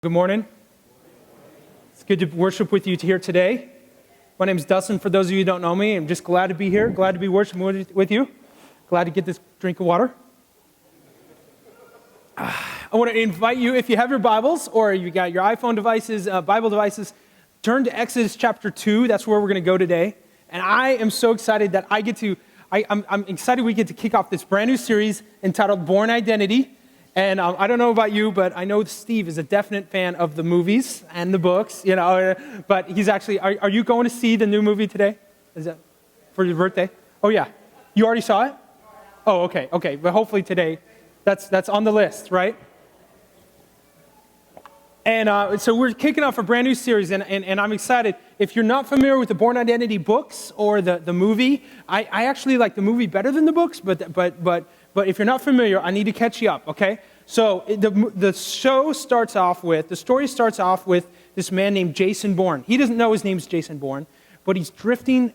Good morning. It's good to worship with you here today. My name is Dustin. For those of you who don't know me, I'm just glad to be here, glad to be worshiping with you, glad to get this drink of water. I want to invite you, if you have your Bibles or you got your iPhone devices, Bible devices, turn to Exodus chapter 2. That's where we're going to go today. And I am so excited that I'm excited we get to kick off this brand new series entitled Born Identity. And I don't know about you, but I know Steve is a definite fan of the movies and the books, but he's actually, are you going to see the new movie today? Is that for your birthday? Oh, yeah. You already saw it? Oh, okay. But hopefully today, that's on the list, right? And so we're kicking off a brand new series, and I'm excited. If you're not familiar with the Born Identity books or the movie, I actually like the movie better than the books, but if you're not familiar, I need to catch you up, okay? So the story starts off with this man named Jason Bourne. He doesn't know his name's Jason Bourne, but he's drifting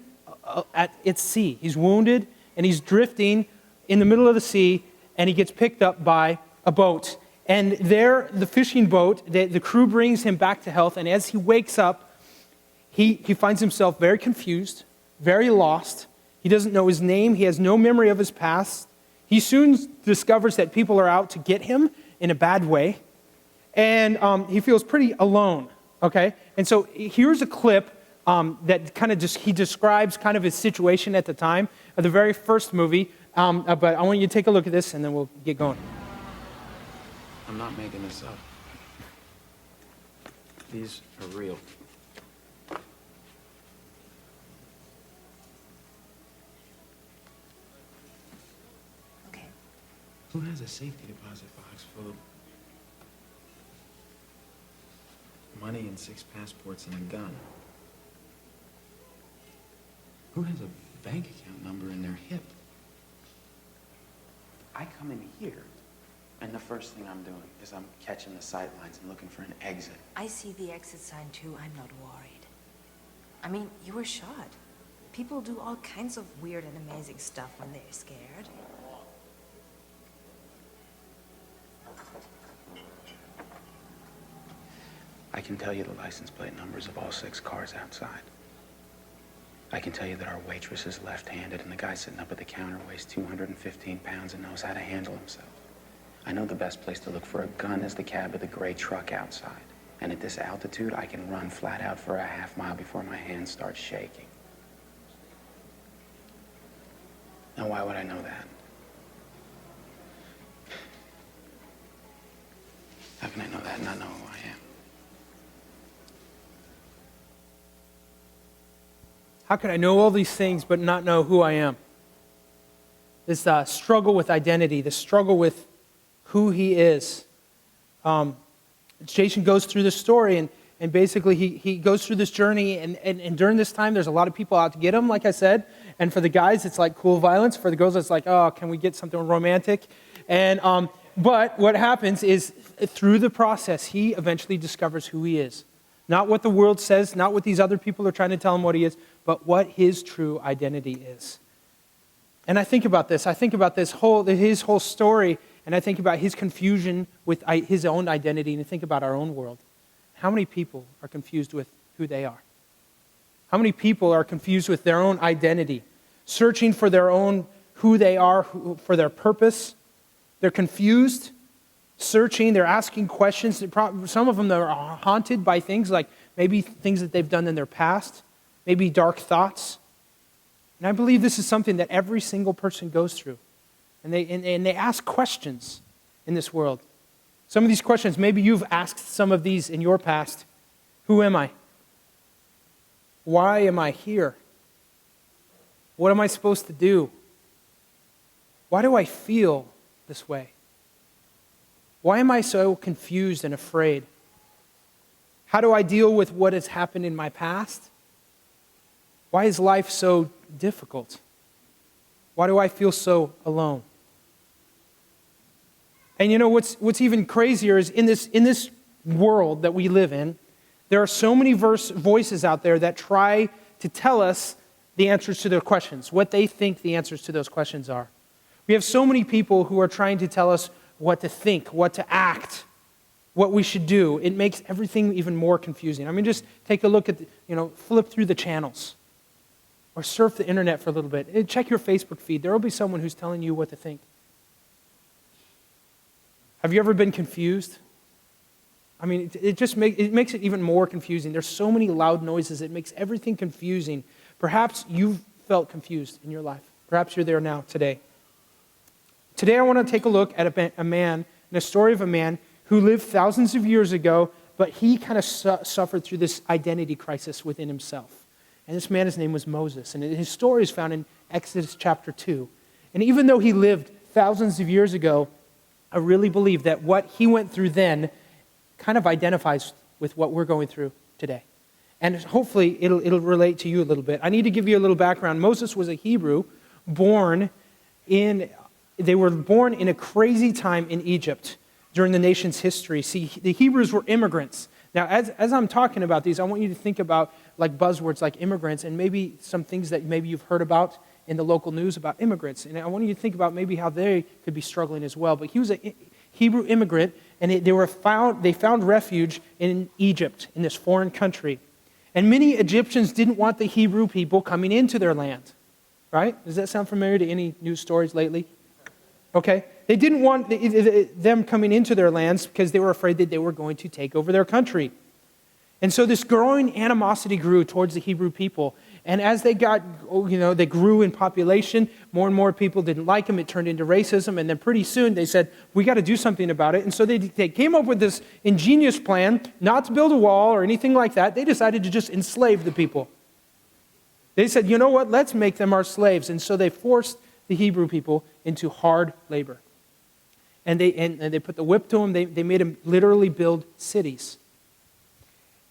at sea. He's wounded, and he's drifting in the middle of the sea, and he gets picked up by a boat. And there, the fishing boat, the crew brings him back to health, and as he wakes up, he finds himself very confused, very lost. He doesn't know his name. He has no memory of his past. He soon discovers that people are out to get him in a bad way, and he feels pretty alone, okay? And so here's a clip that kind of he describes kind of his situation at the time of the very first movie, but I want you to take a look at this, and then we'll get going. I'm not making this up. These are real. Okay. Who has a safety deposit box full of money and 6 passports and a gun? Who has a bank account number in their hip? I come in here, and the first thing I'm doing is I'm catching the sight lines and looking for an exit. I see the exit sign too. I'm not worried. I mean, you were shot. People do all kinds of weird and amazing stuff when they're scared. I can tell you the license plate numbers of all 6 cars outside. I can tell you that our waitress is left-handed and the guy sitting up at the counter weighs 215 pounds and knows how to handle himself. I know the best place to look for a gun is the cab of the gray truck outside. And at this altitude, I can run flat out for a half mile before my hands start shaking. Now, why would I know that? How can I know that and not know who I am? How can I know all these things but not know who I am? This struggle with identity, this struggle with who he is. Jason goes through this story, and basically he goes through this journey, and during this time, there's a lot of people out to get him, like I said. And for the guys, it's like cool violence. For the girls, it's like, oh, can we get something romantic? And but what happens is, through the process, he eventually discovers who he is. Not what the world says, not what these other people are trying to tell him what he is, but what his true identity is. And I think about this. I think about his whole story, and I think about his confusion with his own identity, and I think about our own world. How many people are confused with who they are? How many people are confused with their own identity, searching for their own who they are, for their purpose? They're confused, searching, they're asking questions. Some of them are haunted by things like maybe things that they've done in their past, maybe dark thoughts. And I believe this is something that every single person goes through. And they ask questions in this world. Some of these questions, maybe you've asked some of these in your past. Who am I? Why am I here? What am I supposed to do? Why do I feel this way? Why am I so confused and afraid? How do I deal with what has happened in my past? Why is life so difficult? Why do I feel so alone? And you know what's even crazier is in this world that we live in, there are so many voices out there that try to tell us the answers to their questions, what they think the answers to those questions are. We have so many people who are trying to tell us what to think, what to act, what we should do, it makes everything even more confusing. I mean, just take a look at, flip through the channels or surf the internet for a little bit. Check your Facebook feed. There will be someone who's telling you what to think. Have you ever been confused? I mean, it makes it even more confusing. There's so many loud noises. It makes everything confusing. Perhaps you've felt confused in your life. Perhaps you're there now today. Today I want to take a look at a man, and a story of a man who lived thousands of years ago, but he kind of suffered through this identity crisis within himself. And this man, his name was Moses. And his story is found in Exodus chapter 2. And even though he lived thousands of years ago, I really believe that what he went through then kind of identifies with what we're going through today. And hopefully it'll relate to you a little bit. I need to give you a little background. Moses was a Hebrew they were born in a crazy time in Egypt during the nation's history. See, the Hebrews were immigrants. Now, as I'm talking about these, I want you to think about like buzzwords like immigrants and maybe some things that maybe you've heard about in the local news about immigrants. And I want you to think about maybe how they could be struggling as well. But he was a Hebrew immigrant, and they found refuge in Egypt, in this foreign country. And many Egyptians didn't want the Hebrew people coming into their land. Right? Does that sound familiar to any news stories lately? Okay. They didn't want them coming into their lands because they were afraid that they were going to take over their country. And so this growing animosity grew towards the Hebrew people. And as they they grew in population, more and more people didn't like them. It turned into racism. And then pretty soon they said, we got to do something about it. And so they came up with this ingenious plan not to build a wall or anything like that. They decided to just enslave the people. They said, you know what, let's make them our slaves. And so they forced the Hebrew people into hard labor. And they put the whip to them. They made them literally build cities.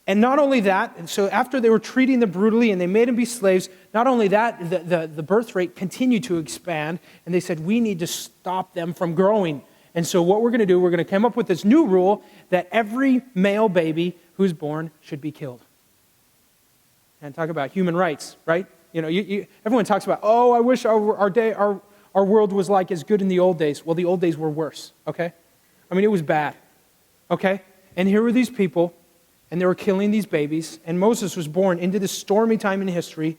And not only that, and so after they were treating them brutally and they made them be slaves, not only that, the birth rate continued to expand. And they said, we need to stop them from growing. And so what we're going to do, we're going to come up with this new rule that every male baby who's born should be killed. And talk about human rights, right? Everyone talks about, I wish our world was like as good in the old days. Well, the old days were worse, okay? I mean, it was bad, okay? And here were these people, and they were killing these babies, and Moses was born into this stormy time in history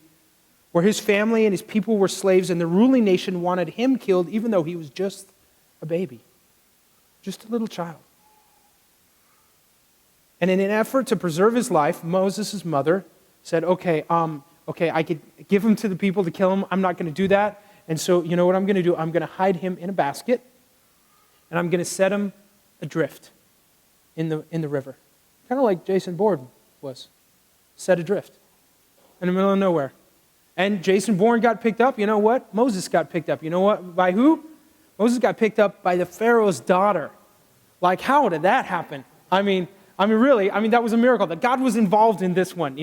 where his family and his people were slaves, and the ruling nation wanted him killed even though he was just a baby, just a little child. And in an effort to preserve his life, Moses' mother said, okay, I could give him to the people to kill him. I'm not going to do that. And so, you know what I'm going to do? I'm going to hide him in a basket, and I'm going to set him adrift in the river. Kind of like Jason Bourne was, set adrift in the middle of nowhere. And Jason Bourne got picked up. You know what? Moses got picked up. You know what? By who? Moses got picked up by the Pharaoh's daughter. Like, how did that happen? I mean, really, that was a miracle. That God was involved in this one,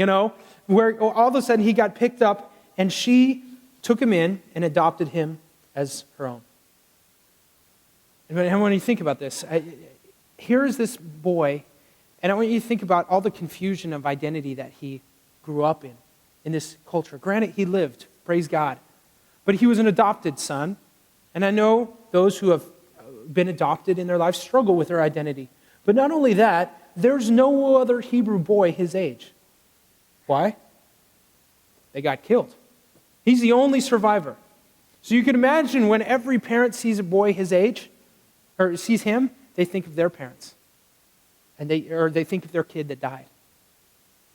where all of a sudden he got picked up and she took him in and adopted him as her own. And when you think about this, here is this boy, and I want you to think about all the confusion of identity that he grew up in this culture. Granted, he lived, praise God, but he was an adopted son, and I know those who have been adopted in their lives struggle with their identity. But not only that, there's no other Hebrew boy his age. Why? They got killed. He's the only survivor. So you can imagine when every parent sees a boy his age, or sees him, they think of their parents. And they think of their kid that died.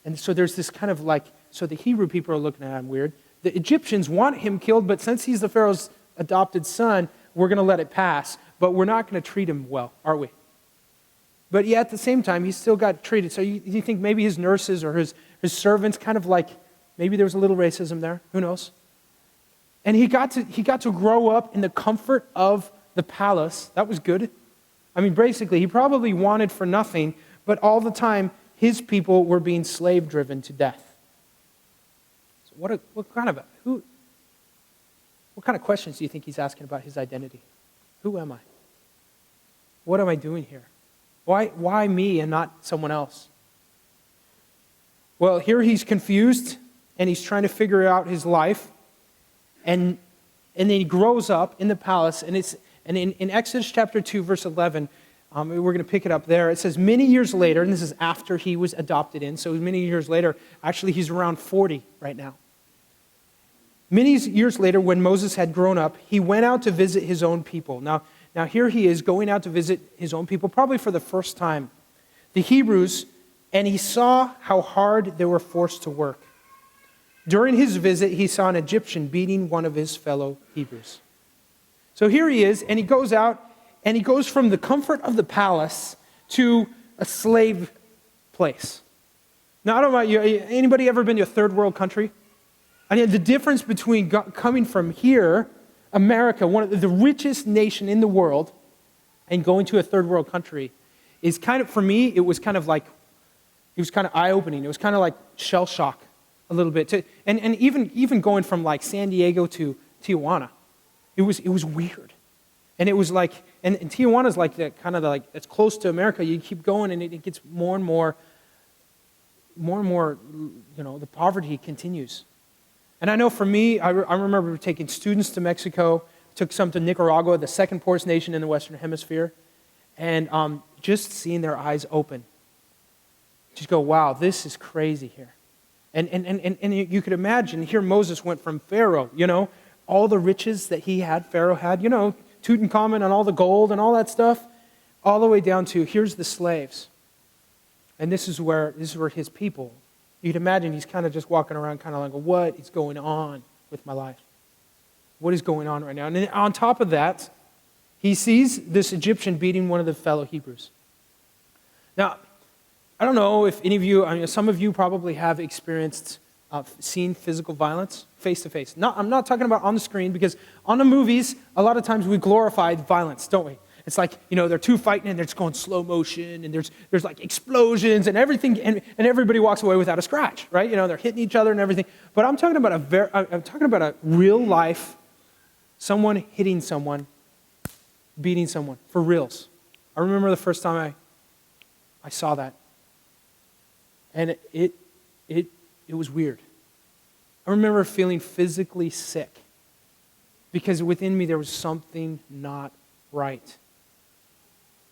And so there's this kind of so the Hebrew people are looking at him weird. The Egyptians want him killed, but since he's the Pharaoh's adopted son, we're going to let it pass. But we're not going to treat him well, are we? But yet at the same time, he still got treated. So you think maybe his nurses or his servants kind of maybe there was a little racism there. Who knows? And he got to grow up in the comfort of the palace. That was good. Basically, he probably wanted for nothing, but all the time, his people were being slave-driven to death. So what kind of questions do you think he's asking about his identity? Who am I? What am I doing here? Why me and not someone else? Well, here he's confused, and he's trying to figure out his life, and then he grows up in the palace, and in Exodus chapter 2, verse 11, We're going to pick it up there. It says, many years later, and this is after he was adopted in, so many years later, actually he's around 40 right now. Many years later, when Moses had grown up, he went out to visit his own people. Now here he is going out to visit his own people, probably for the first time, the Hebrews, and he saw how hard they were forced to work. During his visit, he saw an Egyptian beating one of his fellow Hebrews. So here he is, and he goes out, and he goes from the comfort of the palace to a slave place. Now, I don't know about you. Anybody ever been to a third world country? I mean, the difference between coming from here, America, one of the richest nation in the world, and going to a third world country is kind of, for me, it was kind of eye-opening. It was kind of like shell shock a little bit. And even going from like San Diego to Tijuana, it was weird. And it was like, and Tijuana's like it's close to America. You keep going, and it gets more and more, the poverty continues. And I know for me, I remember taking students to Mexico, took some to Nicaragua, the second poorest nation in the Western Hemisphere, and just seeing their eyes open. Just go, wow, this is crazy here. And you could imagine, here Moses went from Pharaoh, all the riches that Pharaoh had, Tutankhamun and all the gold and all that stuff, all the way down to, here's the slaves. And this is where his people, you'd imagine he's kind of just walking around kind of like, what is going on with my life? What is going on right now? And then on top of that, he sees this Egyptian beating one of the fellow Hebrews. Now, I don't know if any of you, some of you probably have experienced seen physical violence face to face. I'm not talking about on the screen, because on the movies, a lot of times we glorify violence, don't we? It's like, they're two fighting and they're just going slow motion and there's like explosions and everything, and everybody walks away without a scratch, right? They're hitting each other and everything. But I'm talking about a real life, someone hitting someone, beating someone for reals. I remember the first time I saw that. And it was weird. I remember feeling physically sick because within me there was something not right.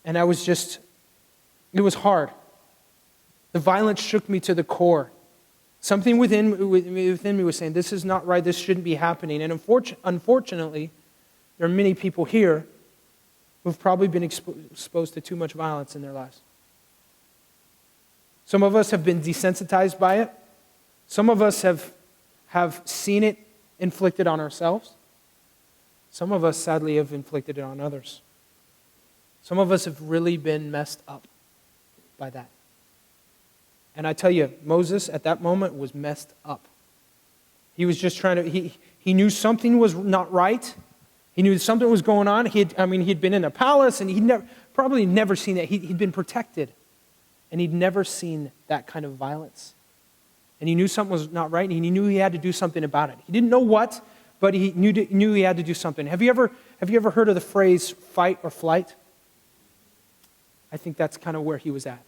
And it was hard. The violence shook me to the core. Something within me was saying, this is not right, this shouldn't be happening. And unfortunately, there are many people here who've probably been exposed to too much violence in their lives. Some of us have been desensitized by it. Some of us have seen it inflicted on ourselves. Some of us, sadly, have inflicted it on others. Some of us have really been messed up by that. And I tell you, Moses at that moment was messed up. He was just trying to, he knew something was not right. He knew something was going on. He'd been in a palace, and he'd probably never seen that. He'd been protected. And he'd never seen that kind of violence. And he knew something was not right, and he knew he had to do something about it. He didn't know what, but he knew he had to do something. Have you ever heard of the phrase fight or flight? I think that's kind of where he was at.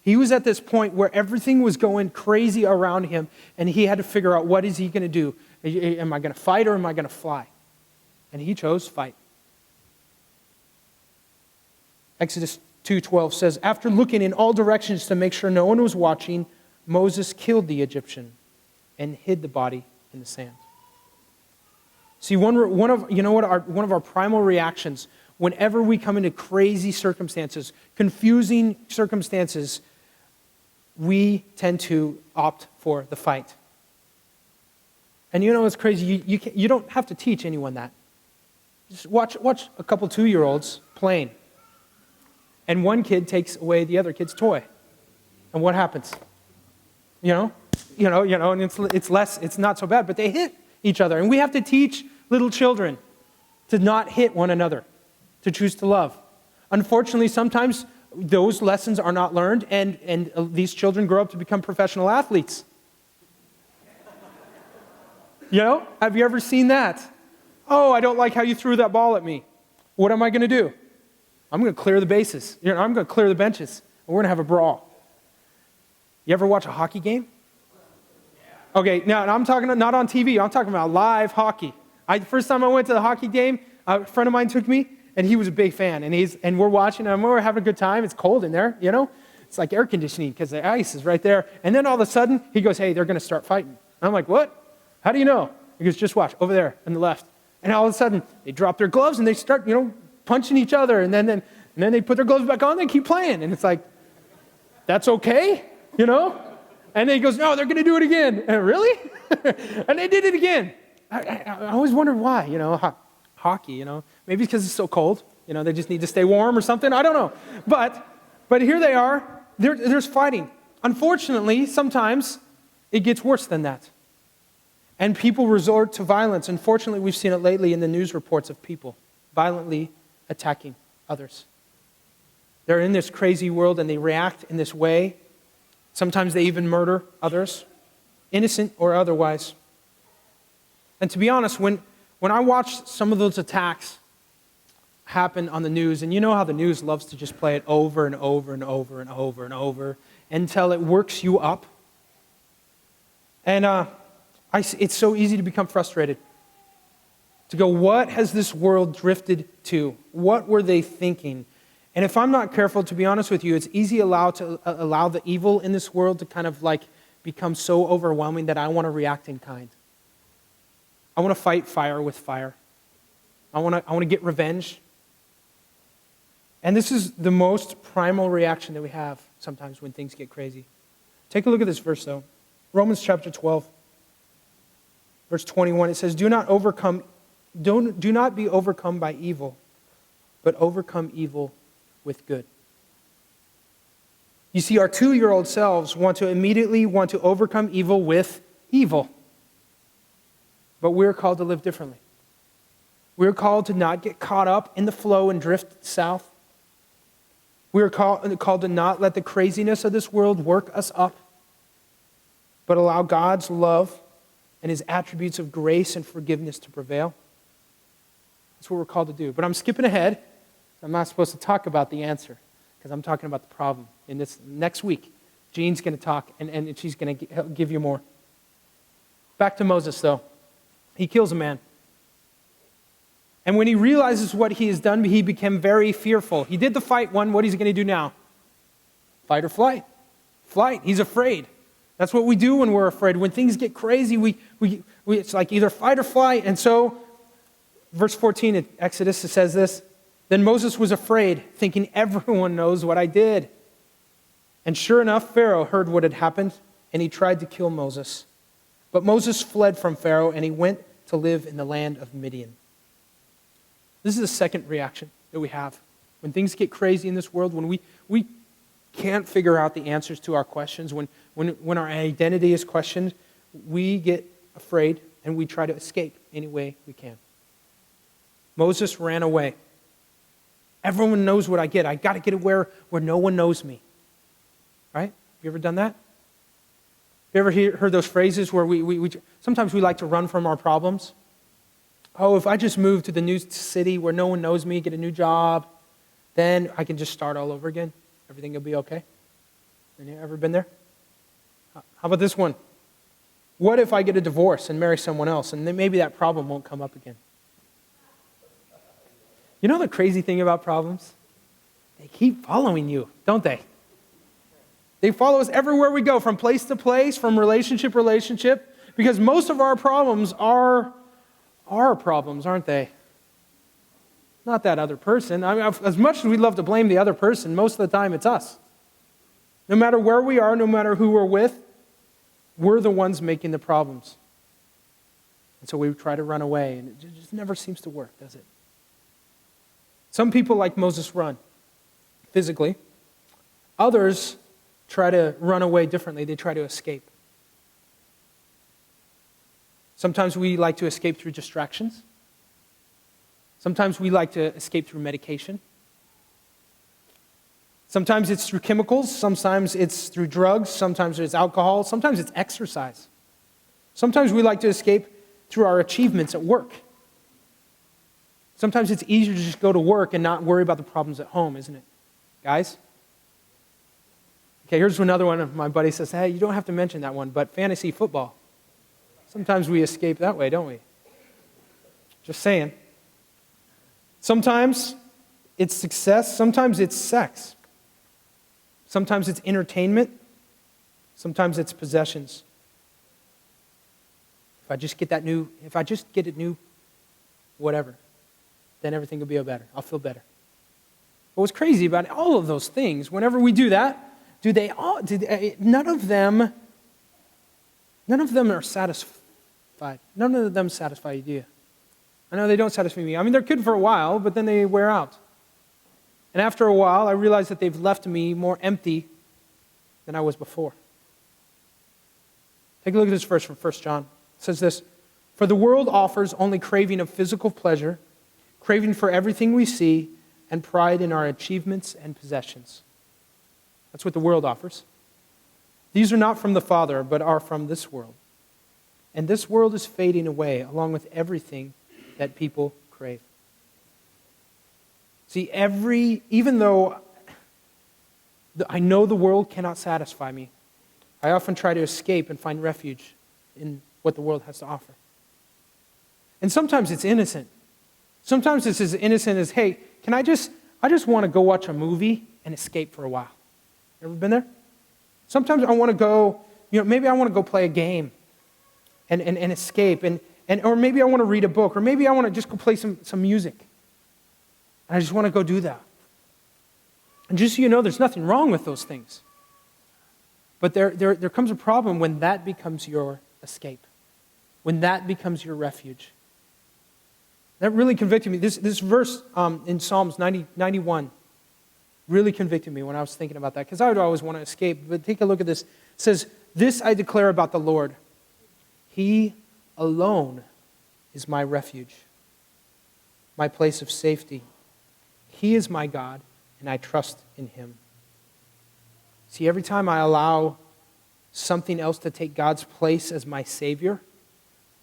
He was at this point where everything was going crazy around him, and he had to figure out, what is he going to do? Am I going to fight or am I going to fly? And he chose fight. Exodus 2:12 says, after looking in all directions to make sure no one was watching, Moses killed the Egyptian and hid the body in the sand. See, one of our primal reactions whenever we come into crazy circumstances, confusing circumstances, we tend to opt for the fight. And what's crazy? You don't have to teach anyone that. Just watch a couple 2-year-olds playing. And one kid takes away the other kid's toy. And what happens? And it's not so bad, but they hit each other. And we have to teach little children to not hit one another, to choose to love. Unfortunately, sometimes those lessons are not learned, and these children grow up to become professional athletes. Have you ever seen that? Oh, I don't like how you threw that ball at me. What am I going to do? I'm going to clear the bases. I'm going to clear the benches. And we're going to have a brawl. You ever watch a hockey game? Okay, now I'm talking not on TV. I'm talking about live hockey. The first time I went to the hockey game, a friend of mine took me, And he was a big fan. And we're watching, and we're having a good time. It's cold in there, you know? It's like air conditioning because the ice is right there. And then all of a sudden, he goes, hey, they're going to start fighting. And I'm like, what? How do you know? He goes, just watch, over there on the left. And all of a sudden, they drop their gloves and they start, punching each other. And then they put their gloves back on and they keep playing. And it's like, that's okay, And then he goes, no, they're going to do it again. And really? And they did it again. I always wondered why, hockey, Maybe because it's so cold. They just need to stay warm or something. I don't know. But here they are. There's fighting. Unfortunately, sometimes it gets worse than that. And people resort to violence. Unfortunately, we've seen it lately in the news reports of people violently attacking others. They're in this crazy world and they react in this way. Sometimes they even murder others, innocent or otherwise. And to be honest, when I watch some of those attacks happen on the news, and you know how the news loves to just play it over and over and over and over and over until it works you up. And it's so easy to become frustrated. To go, what has this world drifted to? What were they thinking? And if I'm not careful, to be honest with you, it's easy to allow the evil in this world to kind of like become so overwhelming that I want to react in kind. I want to fight fire with fire. I want to get revenge. And this is the most primal reaction that we have sometimes when things get crazy. Take a look at this verse, though. Romans chapter 12, verse 21. It says, do not be overcome by evil, but overcome evil with good. You see, our 2-year-old selves want to overcome evil with evil. But we're called to live differently. We're called to not get caught up in the flow and drift south. We're called to not let the craziness of this world work us up, but allow God's love and His attributes of grace and forgiveness to prevail. That's what we're called to do. But I'm skipping ahead. I'm not supposed to talk about the answer because I'm talking about the problem. In this next week, Jean's going to talk and she's going to give you more. Back to Moses, though. He kills a man. And when he realizes what he has done, he became very fearful. He did the fight one. What is he going to do now? Fight or flight? Flight. He's afraid. That's what we do when we're afraid. When things get crazy, it's like either fight or flight. And so, verse 14 in Exodus, it says this, then Moses was afraid, thinking everyone knows what I did. And sure enough, Pharaoh heard what had happened, and he tried to kill Moses. But Moses fled from Pharaoh, and he went to live in the land of Midian. This is the second reaction that we have. When things get crazy in this world, when we can't figure out the answers to our questions, when our identity is questioned, we get afraid and we try to escape any way we can. Moses ran away. Everyone knows what I get. I got to get where no one knows me. Right? Have you ever done that? Have you ever heard those phrases where we sometimes we like to run from our problems? Oh, if I just move to the new city where no one knows me, get a new job, then I can just start all over again. Everything will be okay. Have you ever been there? How about this one? What if I get a divorce and marry someone else, and then maybe that problem won't come up again? You know the crazy thing about problems? They keep following you, don't they? They follow us everywhere we go, from place to place, from relationship to relationship, because most of our problems are our problems, aren't they? Not that other person. I mean, as much as we love to blame the other person, most of the time it's us. No matter where we are, no matter who we're with, we're the ones making the problems. And so we try to run away, and it just never seems to work, does it? Some people, like Moses, run physically. Others try to run away differently. They try to escape. Sometimes we like to escape through distractions. Sometimes we like to escape through medication. Sometimes it's through chemicals. Sometimes it's through drugs. Sometimes it's alcohol. Sometimes it's exercise. Sometimes we like to escape through our achievements at work. Sometimes it's easier to just go to work and not worry about the problems at home, isn't it? Guys? Okay, here's another one. My buddy says, hey, you don't have to mention that one, but fantasy football. Sometimes we escape that way, don't we? Just saying. Sometimes it's success, sometimes it's sex. Sometimes it's entertainment, sometimes it's possessions. If I just get a new whatever, then everything will be better. I'll feel better. But what's crazy about all of those things, whenever we do that, none of them are satisfied. None of them satisfy you, do you? I know they don't satisfy me. I mean, they're good for a while, but then they wear out. And after a while, I realize that they've left me more empty than I was before. Take a look at this verse from 1 John. It says this, "For the world offers only craving of physical pleasure, craving for everything we see, and pride in our achievements and possessions." That's what the world offers. "These are not from the Father, but are from this world. And this world is fading away, along with everything that people crave." See, even though I know the world cannot satisfy me, I often try to escape and find refuge in what the world has to offer. And sometimes it's innocent. Sometimes it's as innocent as, hey, I just want to go watch a movie and escape for a while. Ever been there? Sometimes I want to go, maybe I want to go play a game and escape, or maybe I want to read a book, or maybe I want to just go play some music. And I just want to go do that. And just so you know, there's nothing wrong with those things. But there comes a problem when that becomes your escape, when that becomes your refuge. That really convicted me. This verse in Psalms 91 really convicted me when I was thinking about that, because I would always want to escape. But take a look at this. It says, "This I declare about the Lord. He alone is my refuge, my place of safety. He is my God, and I trust in him." See, every time I allow something else to take God's place as my Savior,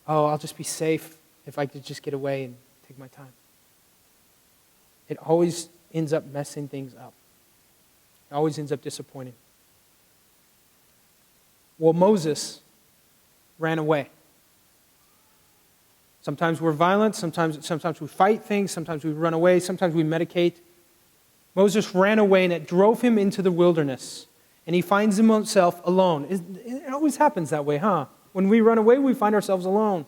I'll just be safe if I could just get away and take my time. It always ends up messing things up. It always ends up disappointing. Well, Moses ran away. Sometimes we're violent, sometimes we fight things, sometimes we run away, sometimes we medicate. Moses ran away, and it drove him into the wilderness, and he finds himself alone. It always happens that way, huh? When we run away, we find ourselves alone,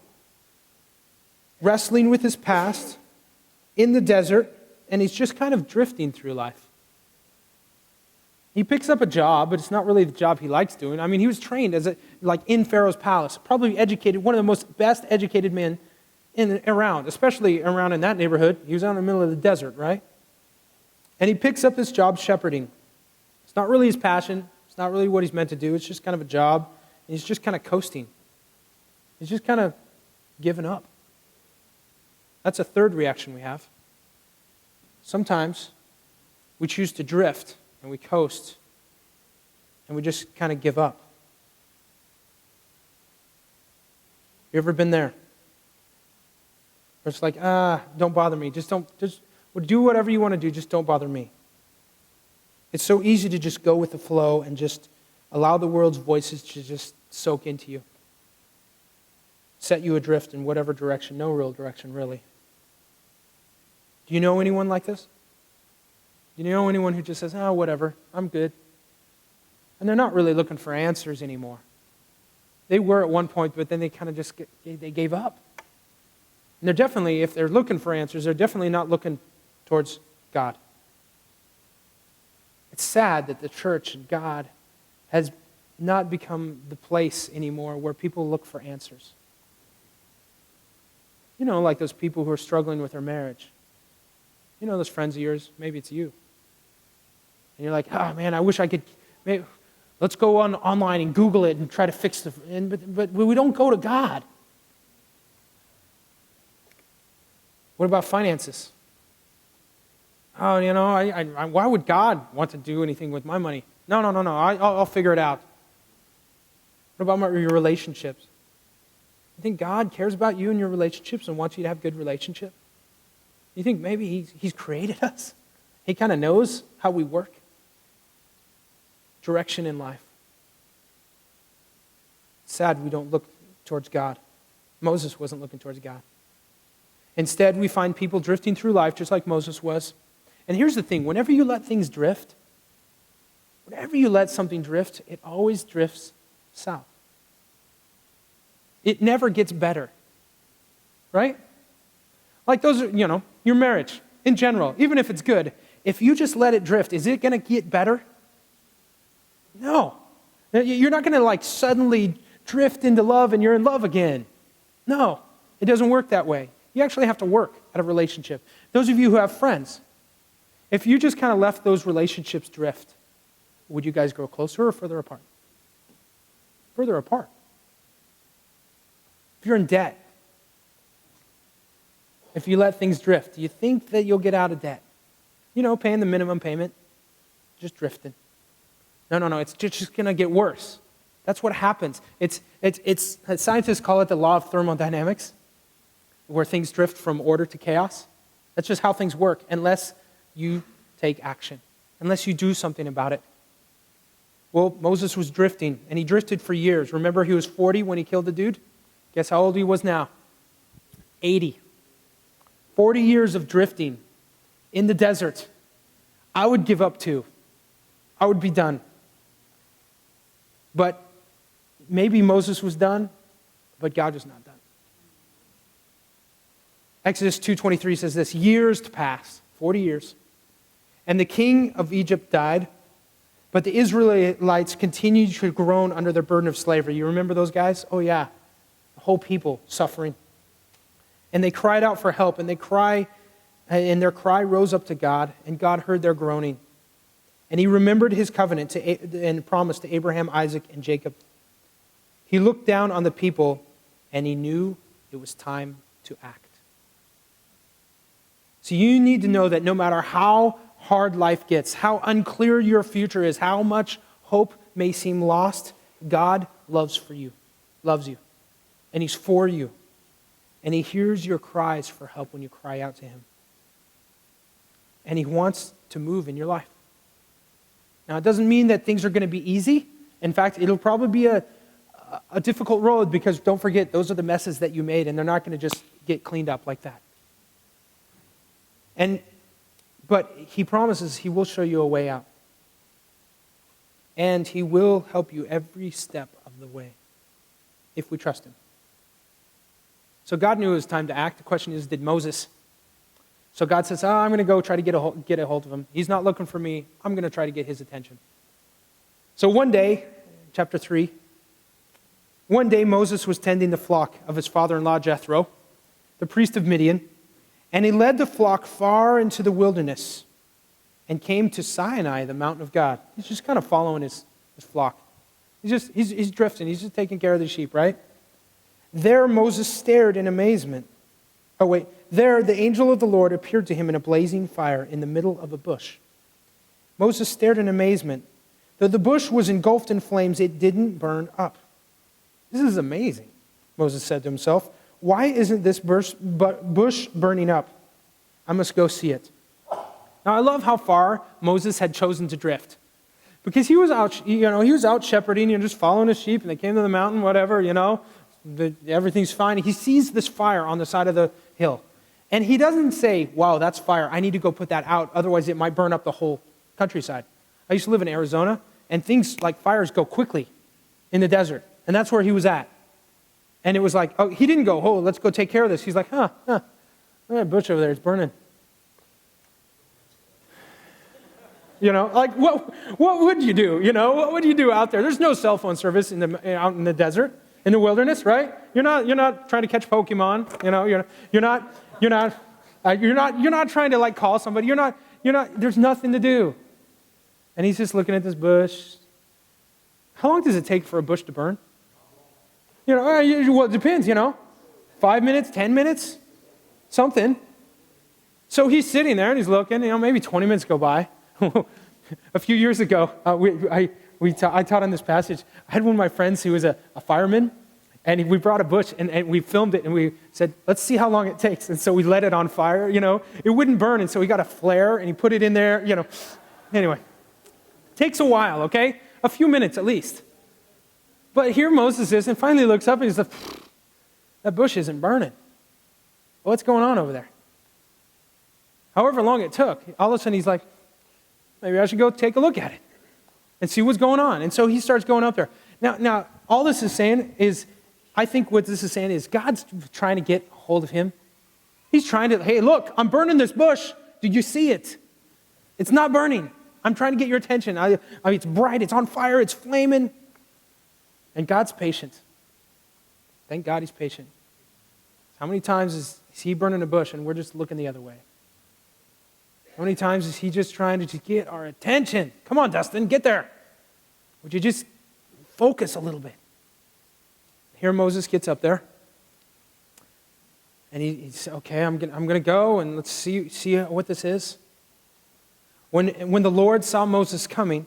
wrestling with his past in the desert, and he's just kind of drifting through life. He picks up a job, but it's not really the job he likes doing. I mean, he was trained in Pharaoh's palace, probably educated, one of the best educated men around, especially around in that neighborhood. He was out in the middle of the desert, right? And he picks up this job shepherding. It's not really his passion. It's not really what he's meant to do. It's just kind of a job. And he's just kind of coasting. He's just kind of giving up. That's a third reaction we have. Sometimes we choose to drift and we coast and we just kind of give up. You ever been there? Where it's like, don't bother me. Just do whatever you want to do. Just don't bother me. It's so easy to just go with the flow and just allow the world's voices to just soak into you. Set you adrift in whatever direction, no real direction, really. Do you know anyone like this? Do you know anyone who just says, whatever, I'm good? And they're not really looking for answers anymore. They were at one point, but then they kind of they gave up. And they're definitely, if they're looking for answers, they're definitely not looking towards God. It's sad that the church and God has not become the place anymore where people look for answers. Like those people who are struggling with their marriage. Those friends of yours, maybe it's you. And you're like, man, I wish I could, let's go online and Google it and try to fix but we don't go to God. What about finances? Why would God want to do anything with my money? No, I'll figure it out. What about your relationships? You think God cares about you and your relationships and wants you to have good relationships? You think maybe He's created us? He kind of knows how we work? Direction in life. It's sad we don't look towards God. Moses wasn't looking towards God. Instead, we find people drifting through life just like Moses was. And here's the thing, whenever you let things drift, whenever you let something drift, it always drifts south. It never gets better, right? Like those are, your marriage in general, even if it's good, if you just let it drift, is it going to get better? No. You're not going to like suddenly drift into love and you're in love again. No, it doesn't work that way. You actually have to work at a relationship. Those of you who have friends, if you just kind of left those relationships drift, would you guys grow closer or further apart? Further apart. If you're in debt, if you let things drift, do you think that you'll get out of debt? Paying the minimum payment, just drifting. No, it's just going to get worse. That's what happens. It's scientists call it the law of thermodynamics, where things drift from order to chaos. That's just how things work, unless you take action, unless you do something about it. Well, Moses was drifting, and he drifted for years. Remember, he was 40 when he killed the dude? Guess how old he was now? 80. 40 years of drifting in the desert. I would give up too. I would be done. But maybe Moses was done, but God was not done. Exodus 2:23 says this, years passed, 40 years, and the king of Egypt died, but the Israelites continued to groan under the burden of slavery. You remember those guys? Oh yeah, the whole people suffering. And they cried out for help, and their cry rose up to God, and God heard their groaning. And he remembered his covenant and promise to Abraham, Isaac, and Jacob. He looked down on the people, and he knew it was time to act. So you need to know that no matter how hard life gets, how unclear your future is, how much hope may seem lost, God loves you. And he's for you. And he hears your cries for help when you cry out to him. And he wants to move in your life. Now, it doesn't mean that things are going to be easy. In fact, it'll probably be a difficult road, because don't forget, those are the messes that you made, and they're not going to just get cleaned up like that. But he promises he will show you a way out. And he will help you every step of the way, if we trust him. So God knew it was time to act. The question is, did Moses? So God says, I'm going to go try to get a hold of him. He's not looking for me. I'm going to try to get his attention. So one day, chapter 3, one day Moses was tending the flock of his father-in-law Jethro, the priest of Midian, and he led the flock far into the wilderness and came to Sinai, the mountain of God. He's just kind of following his flock. He's drifting. He's just taking care of the sheep, right? There Moses stared in amazement. There the angel of the Lord appeared to him in a blazing fire in the middle of a bush. Moses stared in amazement. Though the bush was engulfed in flames, it didn't burn up. This is amazing, Moses said to himself. Why isn't this bush burning up? I must go see it. Now I love how far Moses had chosen to drift. Because he was out shepherding, just following his sheep, and they came to the mountain, whatever, everything's fine. He sees this fire on the side of the hill. And he doesn't say, wow, that's fire. I need to go put that out. Otherwise, it might burn up the whole countryside. I used to live in Arizona, and things like fires go quickly in the desert. And that's where he was at. And it was like, he didn't go, let's go take care of this. He's like, that bush over there is burning. What would you do? What would you do out there? There's no cell phone service out in the desert, in the wilderness, right? You're not trying to catch Pokemon. You're not trying to call somebody. You're not. There's nothing to do. And he's just looking at this bush. How long does it take for a bush to burn? Well, it depends. 5 minutes, 10 minutes, something. So he's sitting there and he's looking. Maybe 20 minutes go by. A few years ago, I taught on this passage. I had one of my friends who was a fireman, and we brought a bush, and we filmed it, and we said, let's see how long it takes. And so we let it on fire, It wouldn't burn, and so we got a flare, and he put it in there, Anyway, takes a while, okay? A few minutes at least. But here Moses is, and finally looks up, and he's like, that bush isn't burning. What's going on over there? However long it took, all of a sudden he's like, maybe I should go take a look at it and see what's going on. And so he starts going up there. Now, all this is saying is, I think what this is saying is God's trying to get a hold of him. He's trying to, hey, look, I'm burning this bush. Did you see it? It's not burning. I'm trying to get your attention. I mean, it's bright, it's on fire, it's flaming. And God's patient. Thank God he's patient. How many times is he burning a bush and we're just looking the other way? How many times is he just trying to get our attention? Come on, Dustin, get there. Would you just focus a little bit? Here Moses gets up there. And he's, okay, I'm going to go and let's see what this is. When the Lord saw Moses coming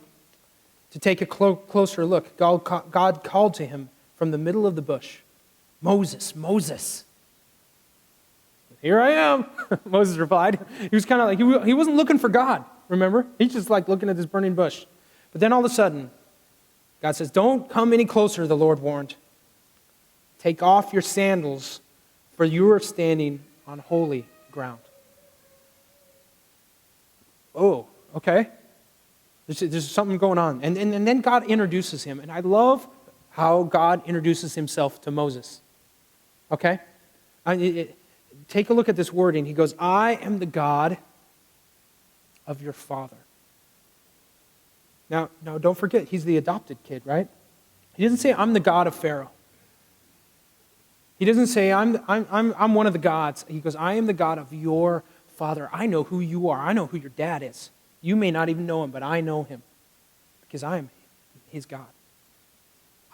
to take a closer look, God called to him from the middle of the bush, Moses, Moses. Here I am, Moses replied. He was kind of like, he wasn't looking for God, remember? He's just like looking at this burning bush. But then all of a sudden, God says, don't come any closer, the Lord warned. Take off your sandals, for you are standing on holy ground. Oh, okay. There's something going on. And then God introduces him. And I love how God introduces himself to Moses. Okay? Take a look at this wording. He goes, I am the God of your father. Now, don't forget, he's the adopted kid, right? He doesn't say, I'm the God of Pharaoh. He doesn't say, I'm one of the gods. He goes, I am the God of your father. I know who you are. I know who your dad is. You may not even know him, but I know him because I am his God.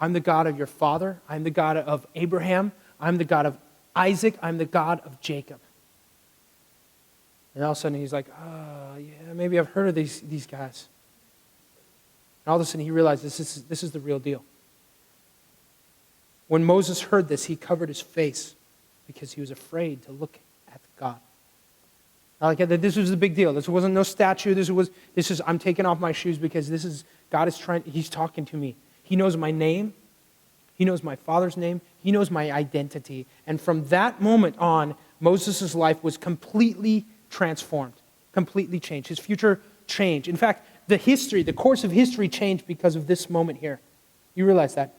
I'm the God of your father. I'm the God of Abraham. I'm the God of Isaac. I'm the God of Jacob. And all of a sudden he's like, yeah, maybe I've heard of these guys. And all of a sudden he realizes this is the real deal. When Moses heard this, he covered his face because he was afraid to look at God. This was a big deal. This wasn't no statue. This is I'm taking off my shoes because God is he's talking to me. He knows my name. He knows my father's name. He knows my identity. And from that moment on, Moses' life was completely transformed, completely changed. His future changed. In fact, the course of history changed because of this moment here. You realize that?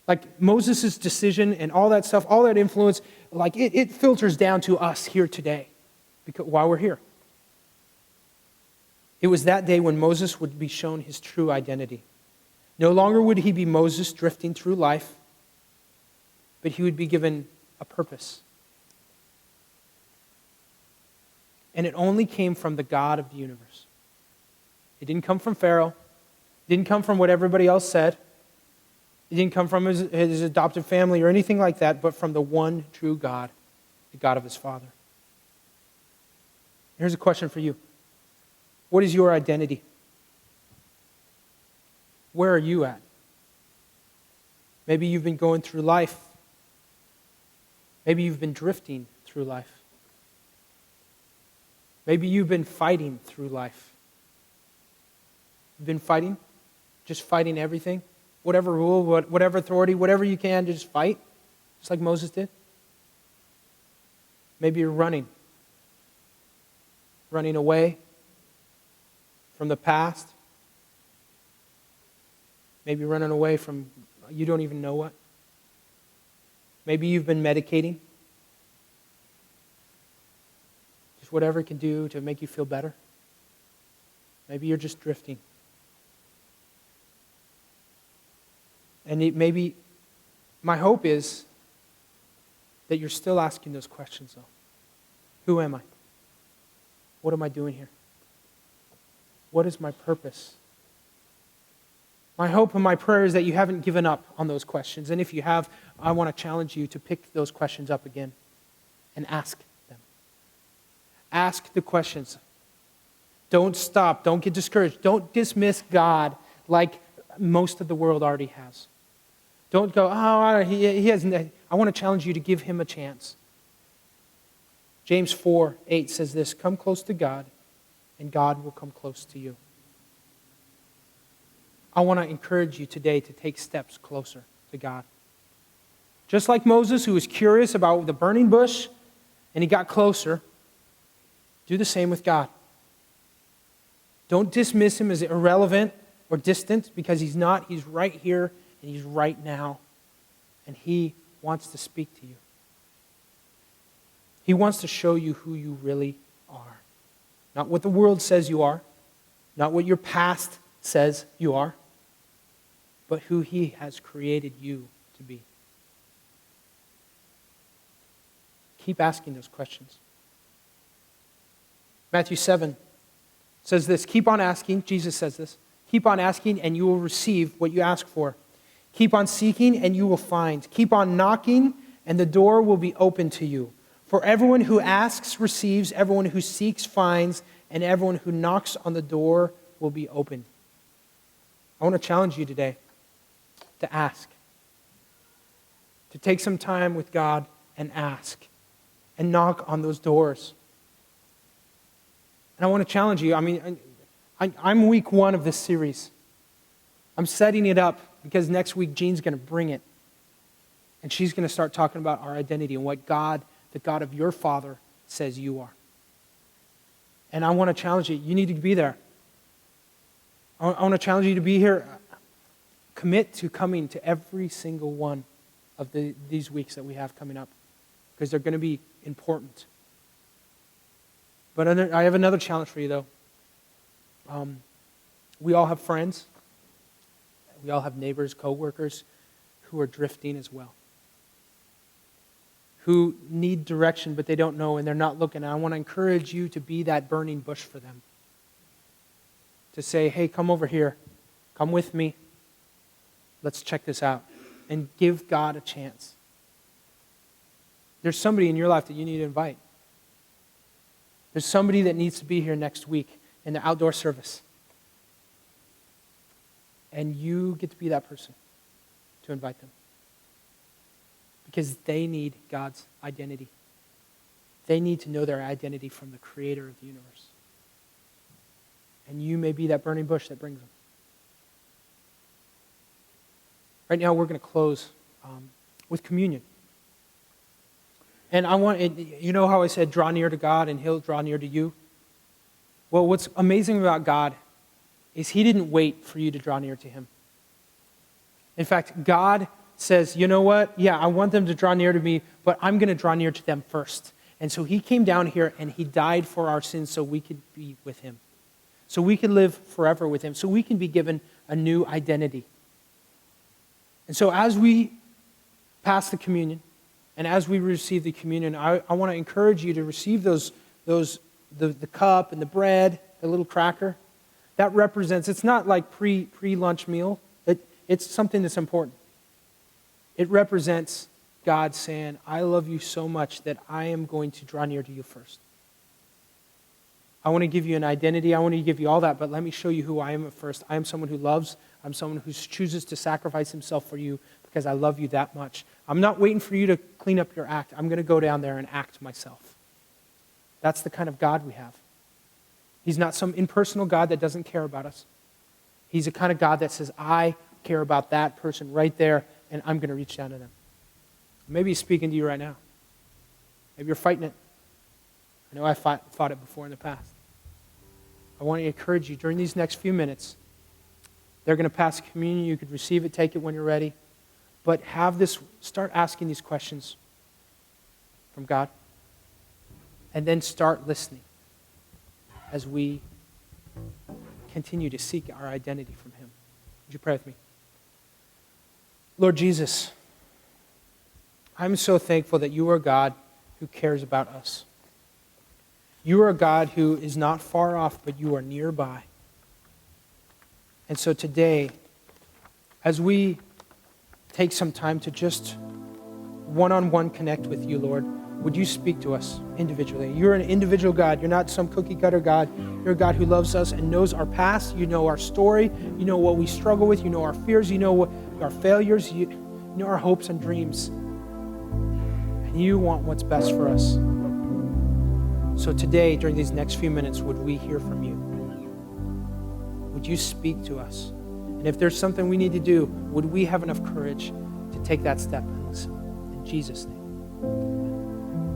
Like Moses' decision and all that stuff, all that influence, like it filters down to us here today while we're here. It was that day when Moses would be shown his true identity. No longer would he be Moses drifting through life, but he would be given a purpose. And it only came from the God of the universe. It didn't come from Pharaoh. It didn't come from what everybody else said. It didn't come from his adopted family or anything like that, but from the one true God, the God of his Father. Here's a question for you. What is your identity? Where are you at? Maybe you've been going through life. Maybe you've been drifting through life. Maybe you've been fighting through life. You've been fighting? Just fighting everything? Whatever rule, whatever authority, whatever you can, just fight, just like Moses did. Maybe you're running away from the past. Maybe running away from you don't even know what. Maybe you've been medicating. Just whatever it can do to make you feel better. Maybe you're just drifting. And maybe my hope is that you're still asking those questions, though. Who am I? What am I doing here? What is my purpose? My hope and my prayer is that you haven't given up on those questions. And if you have, I want to challenge you to pick those questions up again and ask them. Ask the questions. Don't stop. Don't get discouraged. Don't dismiss God like most of the world already has. Don't go, he hasn't. I want to challenge you to give him a chance. James 4:8 says this, come close to God, and God will come close to you. I want to encourage you today to take steps closer to God. Just like Moses, who was curious about the burning bush, and he got closer, Do the same with God. Don't dismiss him as irrelevant or distant, because he's not. He's right here and he's right now. And he wants to speak to you. He wants to show you who you really are. Not what the world says you are, not what your past says you are, but who he has created you to be. Keep asking those questions. Matthew 7 says this, keep on asking, Jesus says this, keep on asking and you will receive what you ask for. Keep on seeking and you will find. Keep on knocking and the door will be open to you. For everyone who asks receives, everyone who seeks finds, and everyone who knocks on the door will be opened. I want to challenge you today to ask. To take some time with God and ask. And knock on those doors. And I want to challenge you. I'm week 1 of this series. I'm setting it up because next week Jean's going to bring it. And she's going to start talking about our identity and what God, the God of your Father, says you are. And I want to challenge you. You need to be there. I want to challenge you to be here. Commit to coming to every single one of these weeks that we have coming up, because they're going to be important. But I have another challenge for you, though. We all have friends. We all have neighbors, co-workers who are drifting as well, who need direction, but they don't know and they're not looking. And I want to encourage you to be that burning bush for them. To say, hey, come over here. Come with me. Let's check this out. And give God a chance. There's somebody in your life that you need to invite. There's somebody that needs to be here next week in the outdoor service. And you get to be that person to invite them. Because they need God's identity. They need to know their identity from the Creator of the universe. And you may be that burning bush that brings them. Right now we're going to close with communion. And you know how I said draw near to God and he'll draw near to you? Well, what's amazing about God is he didn't wait for you to draw near to him. In fact, God says, you know what? Yeah, I want them to draw near to me, but I'm going to draw near to them first. And so he came down here and he died for our sins so we could be with him. So we could live forever with him. So we can be given a new identity. And so as we pass the communion, and as we receive the communion, I want to encourage you to receive the cup and the bread, the little cracker. That represents, it's not like pre-lunch meal. It's something that's important. It represents God saying, I love you so much that I am going to draw near to you first. I want to give you an identity. I want to give you all that, but let me show you who I am at first. I am someone who loves. I'm someone who chooses to sacrifice himself for you because I love you that much. I'm not waiting for you to clean up your act. I'm going to go down there and act myself. That's the kind of God we have. He's not some impersonal God that doesn't care about us. He's a kind of God that says, I care about that person right there, and I'm going to reach down to them. Maybe he's speaking to you right now. Maybe you're fighting it. I know I fought it before in the past. I want to encourage you during these next few minutes. They're going to pass communion. You could receive it, take it when you're ready. But start asking these questions from God. And then start listening as we continue to seek our identity from him. Would you pray with me? Lord Jesus, I'm so thankful that you are God who cares about us. You are a God who is not far off, but you are nearby. And so today, as we take some time to just one-on-one connect with you, Lord, would you speak to us individually? You're an individual God. You're not some cookie-cutter God. You're a God who loves us and knows our past. You know our story. You know what we struggle with. You know our fears. You know our failures. You know our hopes and dreams. And you want what's best for us. So today, during these next few minutes, would we hear from you? Would you speak to us? And if there's something we need to do, would we have enough courage to take that step and listen? In Jesus' name.